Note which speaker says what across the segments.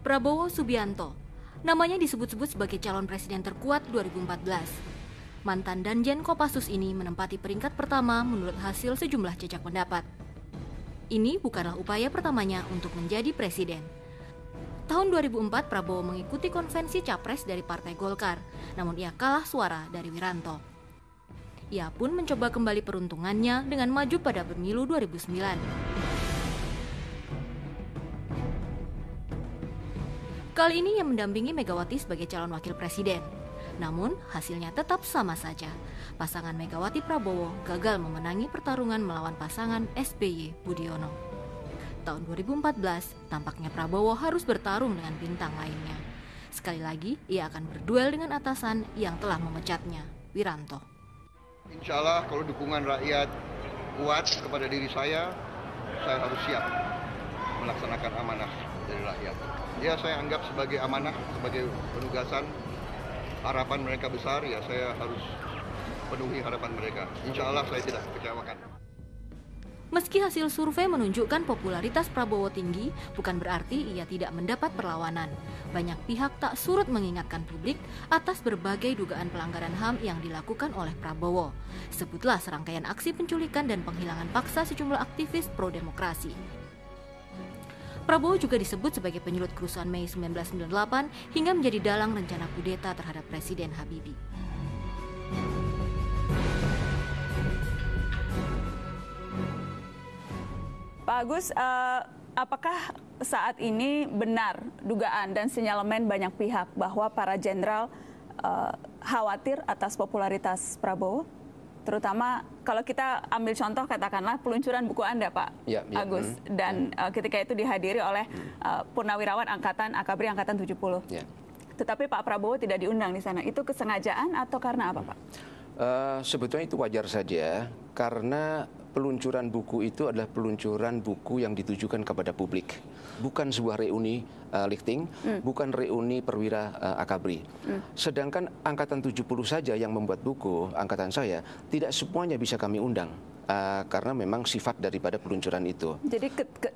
Speaker 1: Prabowo Subianto. Namanya disebut-sebut sebagai calon presiden terkuat 2014. Mantan Danjen Kopassus ini menempati peringkat pertama menurut hasil sejumlah jejak pendapat. Ini bukanlah upaya pertamanya untuk menjadi presiden. Tahun 2004 Prabowo mengikuti konvensi capres dari Partai Golkar, namun ia kalah suara dari Wiranto. Ia pun mencoba kembali peruntungannya dengan maju pada pemilu 2009. Kali ini ia mendampingi Megawati sebagai calon wakil presiden. Namun, hasilnya tetap sama saja. Pasangan Megawati Prabowo gagal memenangi pertarungan melawan pasangan SBY Budiono. Tahun 2014, tampaknya Prabowo harus bertarung dengan bintang lainnya. Sekali lagi, ia akan berduel dengan atasan yang telah memecatnya, Wiranto.
Speaker 2: Insya Allah kalau dukungan rakyat kuat kepada diri saya harus siap melaksanakan amanah dari rakyat. Ya, saya anggap sebagai amanah, sebagai penugasan. Harapan mereka besar, ya saya harus penuhi harapan mereka. Insya Allah saya tidak kecewakan.
Speaker 1: Meski hasil survei menunjukkan popularitas Prabowo tinggi, bukan berarti ia tidak mendapat perlawanan. Banyak pihak tak surut mengingatkan publik atas berbagai dugaan pelanggaran HAM yang dilakukan oleh Prabowo. Sebutlah serangkaian aksi penculikan dan penghilangan paksa sejumlah aktivis pro-demokrasi. Prabowo juga disebut sebagai penyulut kerusuhan Mei 1998 hingga menjadi dalang rencana kudeta terhadap Presiden Habibie.
Speaker 3: Pak Agus, apakah saat ini benar dugaan dan sinyalemen banyak pihak bahwa para jenderal khawatir atas popularitas Prabowo? Terutama kalau kita ambil contoh katakanlah peluncuran buku Anda, Pak Agus. Dan ketika itu dihadiri oleh Purnawirawan Akabri Angkatan 70. Tetapi Pak Prabowo tidak diundang di sana. Itu kesengajaan atau karena apa, Pak?
Speaker 4: Sebetulnya itu wajar saja karena peluncuran buku itu adalah peluncuran buku yang ditujukan kepada publik. Bukan sebuah reuni lifting, bukan reuni perwira Akabri. Sedangkan Angkatan 70 saja yang membuat buku, angkatan saya, tidak semuanya bisa kami undang. Karena memang sifat daripada peluncuran itu.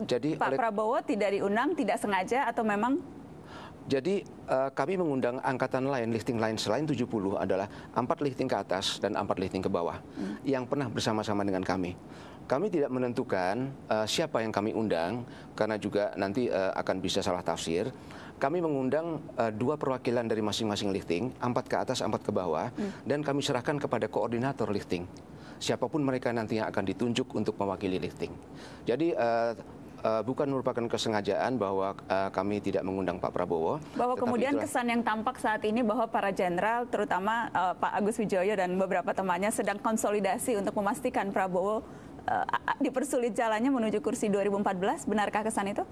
Speaker 3: Jadi Pak Prabowo tidak diundang, tidak sengaja atau memang?
Speaker 4: Jadi kami mengundang angkatan lain, lifting lain selain 70 adalah 4 lifting ke atas dan 4 lifting ke bawah yang pernah bersama-sama dengan kami. Kami tidak menentukan siapa yang kami undang karena juga nanti akan bisa salah tafsir. Kami mengundang 2 perwakilan dari masing-masing lifting, 4 ke atas, 4 ke bawah, dan kami serahkan kepada koordinator lifting. Siapapun mereka nanti yang akan ditunjuk untuk mewakili lifting. Jadi bukan merupakan kesengajaan bahwa kami tidak mengundang Pak Prabowo.
Speaker 3: Bahwa kemudian kesan yang tampak saat ini bahwa para jenderal, terutama Pak Agus Wijoyo dan beberapa temannya sedang konsolidasi untuk memastikan Prabowo dipersulit jalannya menuju kursi 2014. Benarkah kesan itu?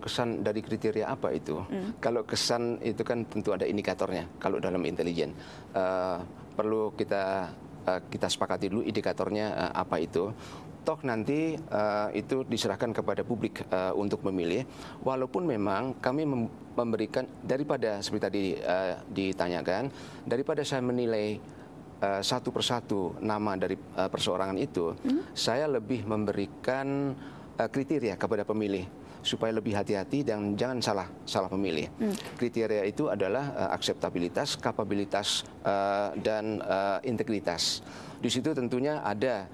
Speaker 4: Kesan dari kriteria apa itu? Kalau kesan itu kan tentu ada indikatornya. Kalau dalam intelijen perlu kita sepakati dulu indikatornya apa itu. Toh nanti itu diserahkan kepada publik untuk memilih. Walaupun memang kami memberikan daripada seperti tadi ditanyakan, daripada saya menilai satu persatu nama dari perseorangan itu, saya lebih memberikan kriteria kepada pemilih supaya lebih hati-hati dan jangan salah memilih. Kriteria itu adalah akseptabilitas, kapabilitas, dan integritas. Di situ tentunya ada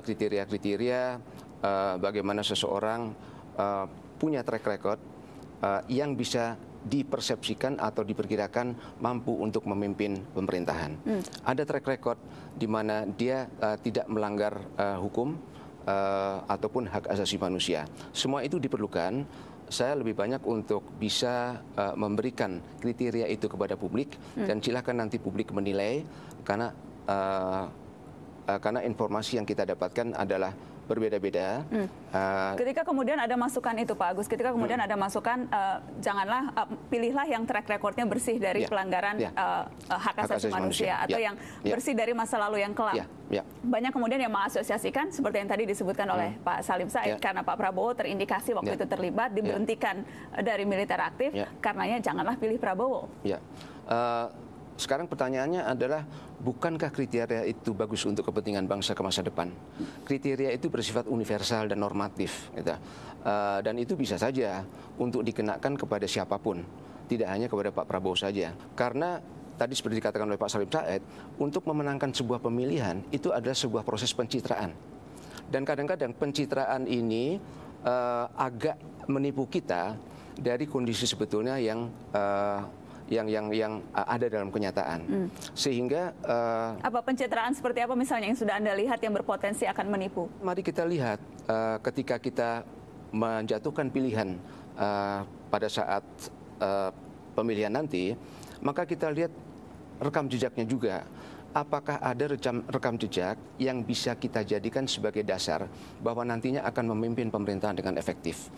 Speaker 4: kriteria-kriteria bagaimana seseorang punya track record yang bisa dipersepsikan atau diperkirakan mampu untuk memimpin pemerintahan. Ada track record di mana dia tidak melanggar hukum ataupun hak asasi manusia. Semua itu diperlukan. Saya lebih banyak untuk bisa memberikan kriteria itu kepada publik dan silakan nanti publik menilai karena informasi yang kita dapatkan adalah berbeda-beda.
Speaker 3: Ketika kemudian ada masukan itu, Pak Agus, ketika kemudian ada masukan, janganlah pilihlah yang track recordnya bersih dari pelanggaran hak asasi manusia atau yang bersih dari masa lalu yang kelam. Banyak kemudian yang mengasosiasikan seperti yang tadi disebutkan oleh Pak Salim Said, karena Pak Prabowo terindikasi waktu itu terlibat, diberhentikan dari militer aktif, karenanya janganlah pilih Prabowo.
Speaker 4: Sekarang pertanyaannya adalah, bukankah kriteria itu bagus untuk kepentingan bangsa ke masa depan? Kriteria itu bersifat universal dan normatif, gitu. Dan itu bisa saja untuk dikenakan kepada siapapun, tidak hanya kepada Pak Prabowo saja. Karena tadi seperti dikatakan oleh Pak Salim Said, untuk memenangkan sebuah pemilihan itu adalah sebuah proses pencitraan. Dan kadang-kadang pencitraan ini agak menipu kita dari kondisi sebetulnya yang ada dalam kenyataan. Sehingga
Speaker 3: apa pencitraan seperti apa misalnya yang sudah Anda lihat yang berpotensi akan menipu?
Speaker 4: Mari kita lihat ketika kita menjatuhkan pilihan pada saat pemilihan nanti, maka kita lihat rekam jejaknya juga. Apakah ada rekam jejak yang bisa kita jadikan sebagai dasar bahwa nantinya akan memimpin pemerintahan dengan efektif?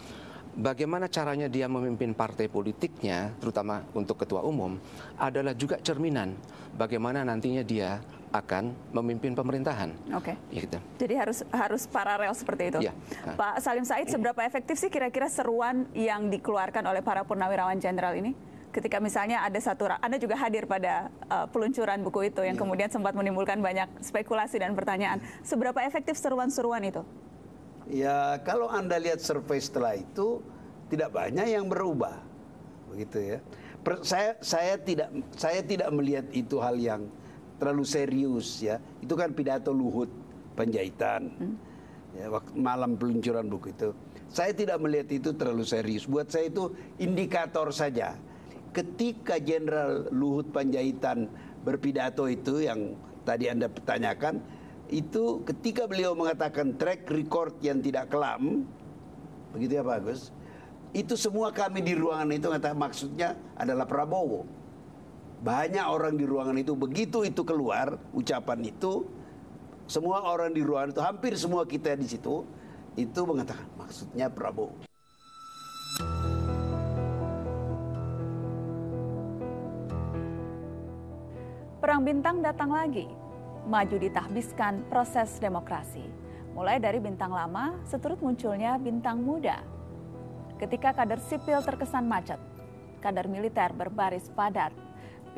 Speaker 4: Bagaimana caranya dia memimpin partai politiknya, terutama untuk ketua umum, adalah juga cerminan bagaimana nantinya dia akan memimpin pemerintahan.
Speaker 3: Oke.
Speaker 4: Ya, gitu.
Speaker 3: Jadi harus paralel seperti itu.
Speaker 4: Ya.
Speaker 3: Pak Salim Said, seberapa efektif sih kira-kira seruan yang dikeluarkan oleh para purnawirawan jenderal ini? Ketika misalnya ada Anda juga hadir pada peluncuran buku itu yang kemudian sempat menimbulkan banyak spekulasi dan pertanyaan. Seberapa efektif seruan-seruan itu?
Speaker 5: Ya, kalau Anda lihat survei setelah itu tidak banyak yang berubah, begitu ya. Saya tidak melihat itu hal yang terlalu serius ya. Itu kan pidato Luhut Panjaitan, ya, waktu malam peluncuran buku itu. Saya tidak melihat itu terlalu serius. Buat saya itu indikator saja. Ketika Jenderal Luhut Panjaitan berpidato itu yang tadi Anda pertanyakan, itu ketika beliau mengatakan track record yang tidak kelam, begitu ya Pak Agus, itu semua kami di ruangan itu maksudnya adalah Prabowo. Banyak orang di ruangan itu, begitu itu keluar ucapan itu, semua orang di ruangan itu, hampir semua kita di situ, itu mengatakan maksudnya Prabowo.
Speaker 3: Perang bintang datang lagi. Maju ditahbiskan proses demokrasi. Mulai dari bintang lama, seturut munculnya bintang muda. Ketika kader sipil terkesan macet, kader militer berbaris padat,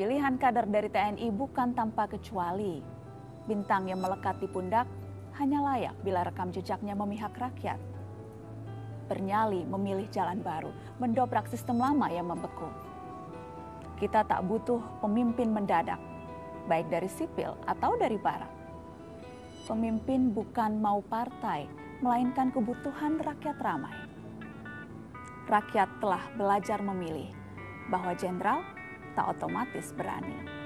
Speaker 3: pilihan kader dari TNI bukan tanpa kecuali. Bintang yang melekat di pundak hanya layak bila rekam jejaknya memihak rakyat. Bernyali memilih jalan baru, mendobrak sistem lama yang membeku. Kita tak butuh pemimpin mendadak, baik dari sipil atau dari barat. Pemimpin bukan mau partai, melainkan kebutuhan rakyat ramai. Rakyat telah belajar memilih bahwa jenderal tak otomatis berani.